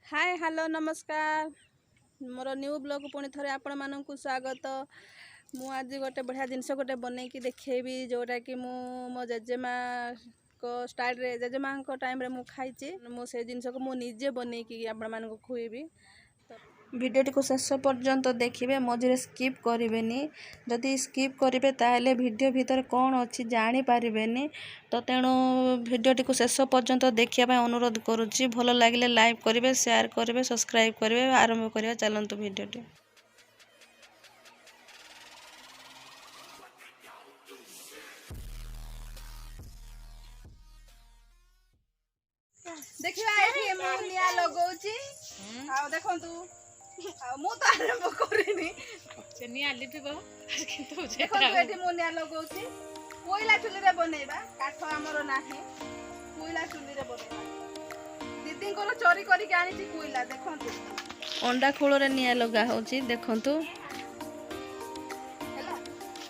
Hi hello नमस्कार more new blog पुणी थे आपण मानक स्वागत। मु आज गोटे बढ़िया जिनस गोटे बनई की देखेबी जोटा कि मो जेजेमा को स्टाइल रे जेजेमा टाइम रे मु खाइची मु से जिनस को मु निजे बनई की आपण मानक खुएबी। भिडियोटी को शेष पर्यंत देखिए मझे स्किप करेनि जदि स्किप करेंगे ताहले भिडियो भितर कौन अच्छी जानी पारिबेनी। तो तेणु भिडियोटी को शेष पर्यंत देखिए अनुरोध करुच्ची। भल लगे लाइक करेंगे शेयर करेंगे सब्सक्राइब करेंगे। आरंभ करिया चलतु भिडियोटी। देखिबा एठी मु निया लगौची आ देखंतु आ मु तो आरंभ करिनी से निया लिपिबो किंतु जे देखंतु एठी मु निया लगौची कोइला चुली रे बनेबा काठ हमरो नाही कोइला चुली रे बनेबा दीदी को चोरी करी के आनी छी कोइला देखंतु अंडा खोलो रे निया लगा होची देखंतु हैला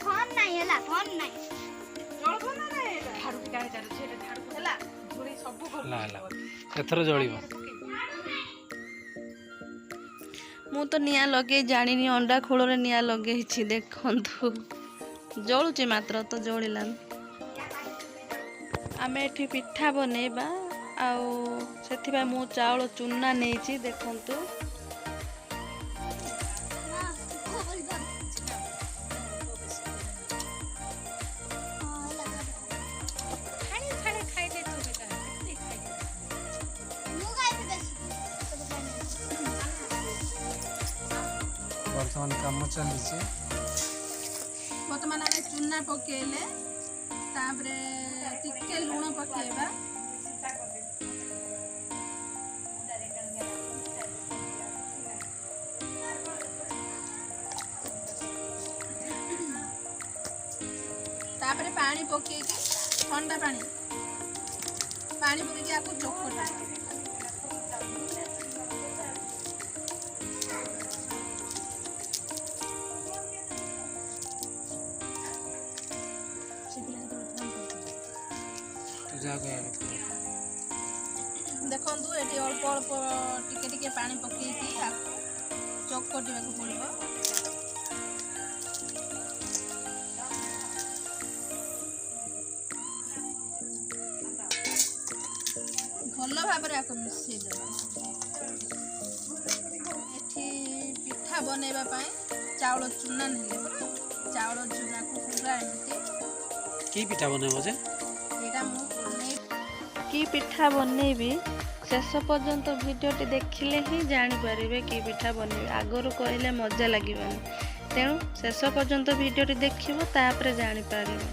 फोन नहीं हैला फोन नहीं जळ कोन रे झाड़ू के गाय झाड़ू छे झाड़ू हैला झोड़ी सब को ला ला एथर जळिबो मु तो निया लगे जानिनी अंडा खोलो रे निया लगे छी देखंतु जळुची मात्र तो जळिलान। आमे एठी पिठा बनेबा आउ सेथिबा मु चावल चूना नेची देखंतु खाली खाली खाई दे तू बेटा कितनी खाई मु गाय पे बेस वर्तमान काम चलीचे वर्तमान आमे चूना पकेले तापरे टिके लूण पकेबा तापरे पानी पके ठंडा पानी पानी पके आको चोखटा तू जा गया देखंतु एटी अल्प अल्प टिके टिके पानी पकेकी चोखटिबाकू पड़िबो। भल भाव मिसई देबा एठी पिठा बनैबा पाई चावल चूना नेले चावल चूना को पूरा एमती की पिठा बनेबो जे एटा मु की पिठा बनेबी शेष पर्यंत भिडियोटी देखिले ही जानी पारिबे की पिठा बनेबे आगरु कहले मजा लागिबनी तेणु शेष पर्यंत भिडियोटी देखिबो तापरे जानी पारिबे।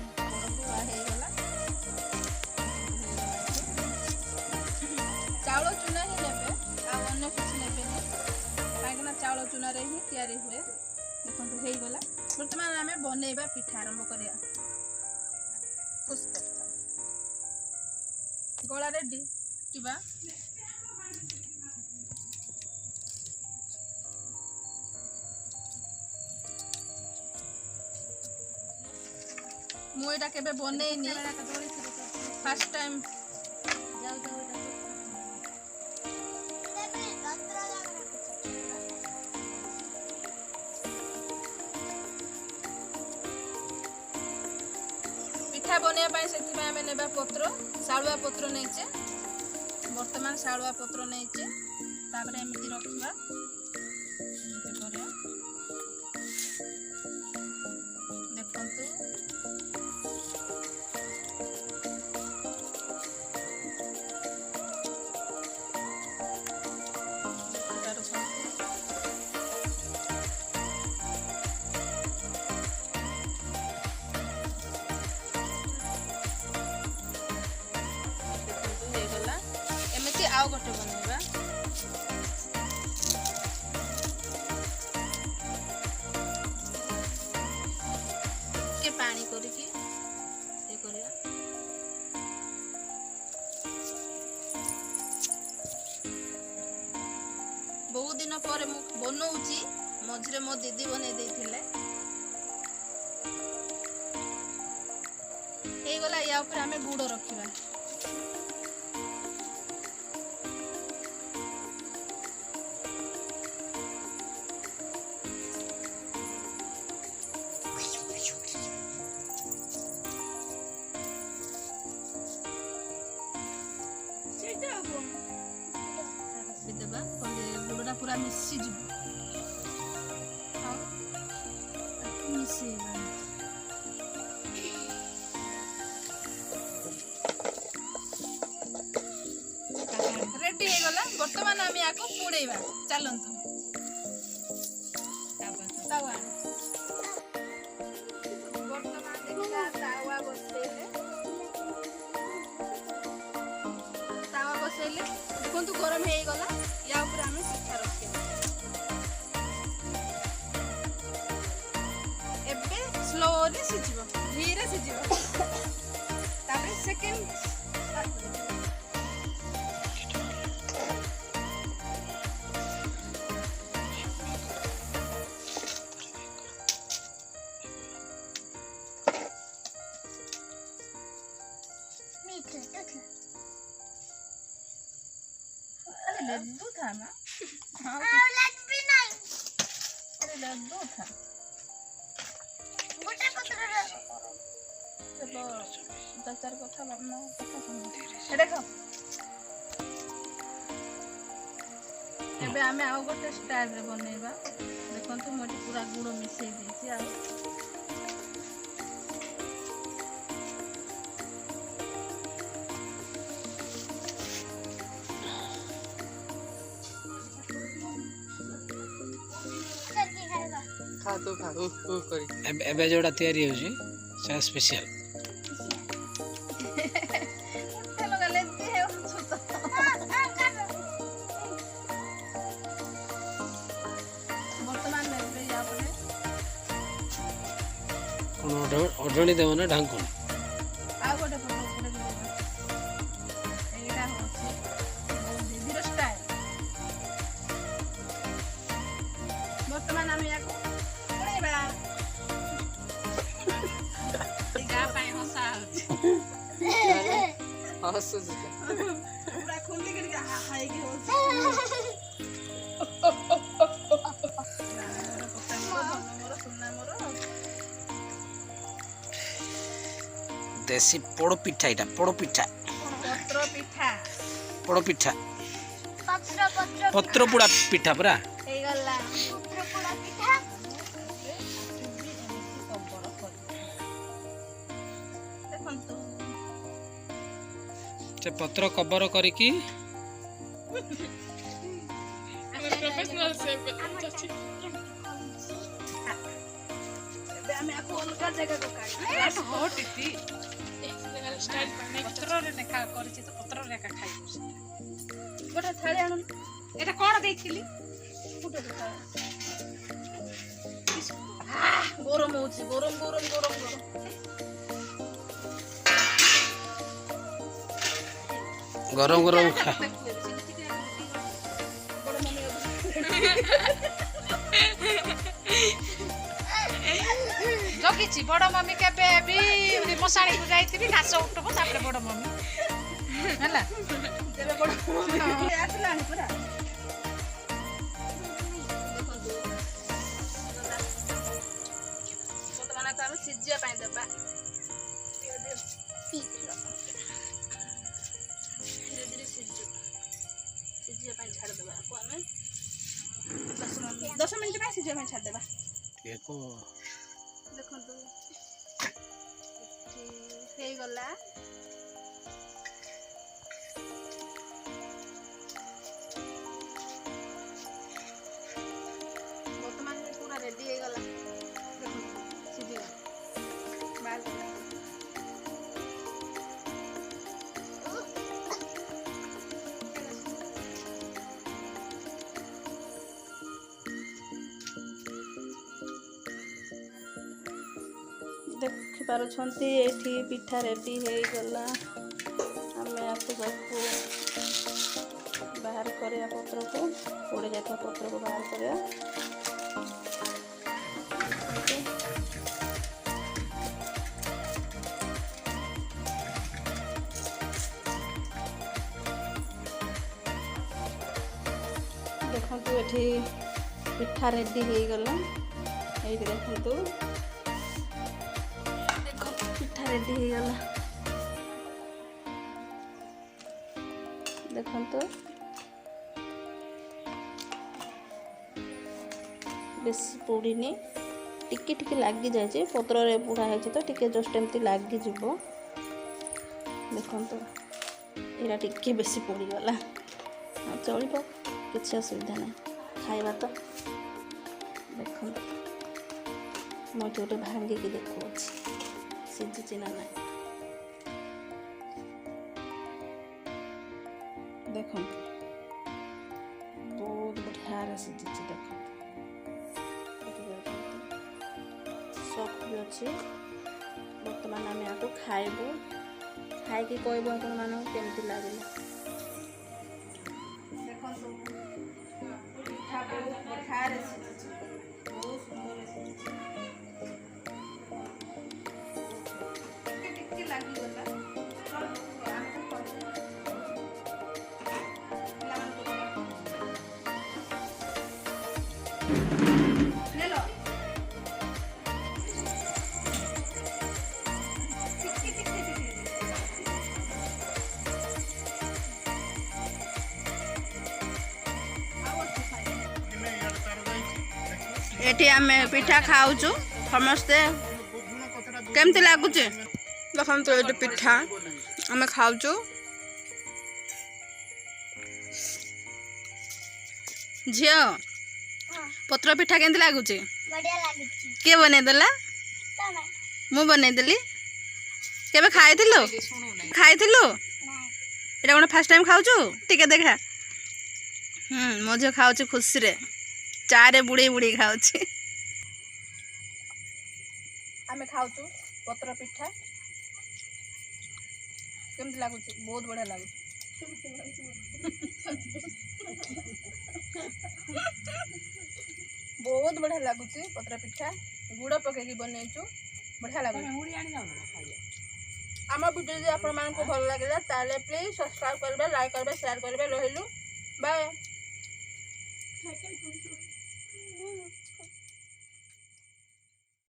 चावल चूना ही नेबे आ अन्य किछि नेबेनी काहेकना चावल चूना रे ही तयारी हुए देखंतु हेई गला। वर्तमान आमे बनेबा पिठा आरंभ करिया गोला रेडी किबा मु एटा केबे बनेइनी फर्स्ट टाइम जाओ जाओ पिठा बनिया पाई सेति में आमे नेबा पत्र साळुआ पत्र नेचे वर्तमान साळुआ पत्र नेचे तापरे एमिति रखिबा एमिति करिया देखंतु तार सब आउ गोटे बनेबा के पानी करिकी ए करिया बहुत दिन पर मु बनौची मझरे मो दीदी बने देथिले हे गला या ऊपर हमें गुड़ रखिबा ଦେବା ଗୁଡ଼ଟା ପୁରା ମିଶିଯିବ ଆଉ ମିଶେଇବା ରେଡି ହେଇଗଲା ବର୍ତ୍ତମାନ ଆମେ ୟାକୁ ପୋଡ଼େଇବା ଚାଲନ୍ତୁ ତାୱା ବର୍ତ୍ତମାନ ଦେଖିବା ତାୱା ବସେଇଲେ ଦେଖନ୍ତୁ ଗରମ ହେଇଗଲା ୟା ଉପରେ ଆମେ ପିଠା ରଖିବା ଏବେ ସ୍ଲୋଲି ସିଝିବ ଧୀରେ ସିଝିବ ତାପରେ ସେକେଣ୍ଡ लड्डू था ना हाँ लड्डू नहीं अरे लड्डू था गोटे पत्र चलो चार कथा बाबना कथा देखो एबे आमे आउ गोटे स्टाइल रे बनेबा देखंतु मोटी पूरा गुड़ मिसई देछि आ खा तो खा ओ करी ଏବେ ଯୋଉଟା ତିଆରି ହେଉଛି ସେଟା ସ୍ପେଶିଆଲ उठे लगा लेते है छोटा वर्तमान में पे या पड़े କ'ଣ ଅଢଣି ଦେବ ନା ଢାଙ୍କୁଣି आ गोटे फोटो उपरे देबा एटा होछि दीदीर स्टाइल वर्तमान हम याको पड़ेबा गा पाए हसा हसु पूरा खुंदी के हाई के होछि मोर सुनना मोर ଦେଶୀ ପୋଡ଼ ପିଠା ଏଇଟା ପୋଡ଼ ପିଠା पत्र पिठा ପୋଡ଼ ପିଠା पत्र ପତ୍ର ପୋଡ଼ା ପିଠା ପରା हे गल्ला पत्र पोड़ा पिठा देखंतु ସେ ପତ୍ର କଭର କରିକି ଏବେ ଆମେ ଆକୁ ଅଲଗା ଜାଗାକୁ କାଢିବା हट इति स्टाइल पत्र रे नेखा करछि तो पत्र रे का खाइ ଗୋଟେ ଥାଳି ଆଣୁନ एटा कोन देइथिली ଗୋଟେ ଥାଳି ଗରମ ହଉଛି ଗରମ ଗରମ ଗରମ ଗରମ ଗରମ ଗରମ ଖା जगिछि बड़ मम्मी केबे भी मसाणी को जाइथिबी घास उठबो तापर बड़ मम्मी हला तेरे बड़ ଆସିଲାଣି ପୁରା ବର୍ତ୍ତମାନ ଆମେ ସିଝିବା ପାଇଁ ଦେବା ଧୀରେ ଧୀରେ ସିଝିବା ପାଇଁ ଛାଡ଼ିଦେବା ଆକୁ ଆମେ 10 ମିନିଟ୍ ପାଇଁ ସିଝିବା ପାଇଁ ଛାଡ଼ିଦେବା ଦେଖନ୍ତୁ ହେଇଗଲା ବର୍ତ୍ତମାନ ପୁରା ରେଡି ହେଇଗଲା ଦେଖନ୍ତୁ ସିଝିଗଲା ବାହାର କଲା ଦେଖିପାରୁଛନ୍ତି ଏଇଠି ପିଠା ରେଡି ହେଇଗଲା ଆମେ ଆକୁ ସବୁ ବାହାର କରିବା ପତ୍ରକୁ ପୋଡ଼ି ଯାଇଥିବା ପତ୍ରକୁ ବାହାର କରିବା ଦେଖନ୍ତୁ ଏଠି ପିଠା ରେଡି ହେଇଗଲା ଏଇଠି ଦେଖନ୍ତୁ पिठा रेडी हो गला देखंतु ବେଶୀ ପୋଡ଼ିନି ଟିକେ ଟିକେ ଲାଗି ଯାଇଛି ପତ୍ରରେ ପୋଡ଼ା ହେଇଛି ତ ଟିକେ ଜଷ୍ଟ ଏମିତି ଲାଗିଯିବ ଦେଖନ୍ତୁ ଏଇଟା ଟିକେ ବେଶୀ ପୋଡ଼ିଗଲା ଆଉ ଚଳିବ କିଛି ଅସୁବିଧା ନାହିଁ ଖାଇବା ତ ଦେଖନ୍ତୁ ମୁଁ ଏଠି ଗୋଟେ ଭାଙ୍ଗିକି ଦେଖାଉଛି ସିଝୁଛି ନା ନାହିଁ ଦେଖନ୍ତୁ ବହୁତ ବଢ଼ିଆରେ ସିଝିଛି ଦେଖନ୍ତୁ ସଫ୍ଟ ବି ଅଛି ବର୍ତ୍ତମାନ ଆମେ ଆକୁ ଖାଇବୁ ଖାଇକି କହିବୁ ଆପଣମାନଙ୍କୁ କେମିତି ଲାଗିଲା ଦେଖନ୍ତୁ ପିଠା ବହୁତ ବଢ଼ିଆରେ ସିଝିଛି ବହୁତ ସୁନ୍ଦର ସିଝିଛି ଟିକେ ଟିକେ ଲାଗିଗଲା एठी आमे पिठा खाऊचु समस्ते केमती लागुचे देखंतु एठी पिठा आमे खाऊचु झियो पत्र पिठा केमती लागुचे बढ़िया लागिची के बने देला तमे मु बने देली केबे खाइथिलो खाइथिलो नहीं एटा कोन फर्स्ट टाइम खाऊचु टिके देखा मो झियो खाऊचु खुशी रे चारे बुड़ी बुड़ी खाऊची आमे खाऊचु पत्र पिठा केमती लागुची बहुत बढ़िया लागुची बहुत बढ़िया लागुची पत्र पिठा गुड़ पकेकी बनैचु बढ़िया लागुची आम वीडियो जो आपण मानक भल लागला ताले प्लीज सब्सक्राइब करबे लाइक करबे शेयर करबे रहिलु बाय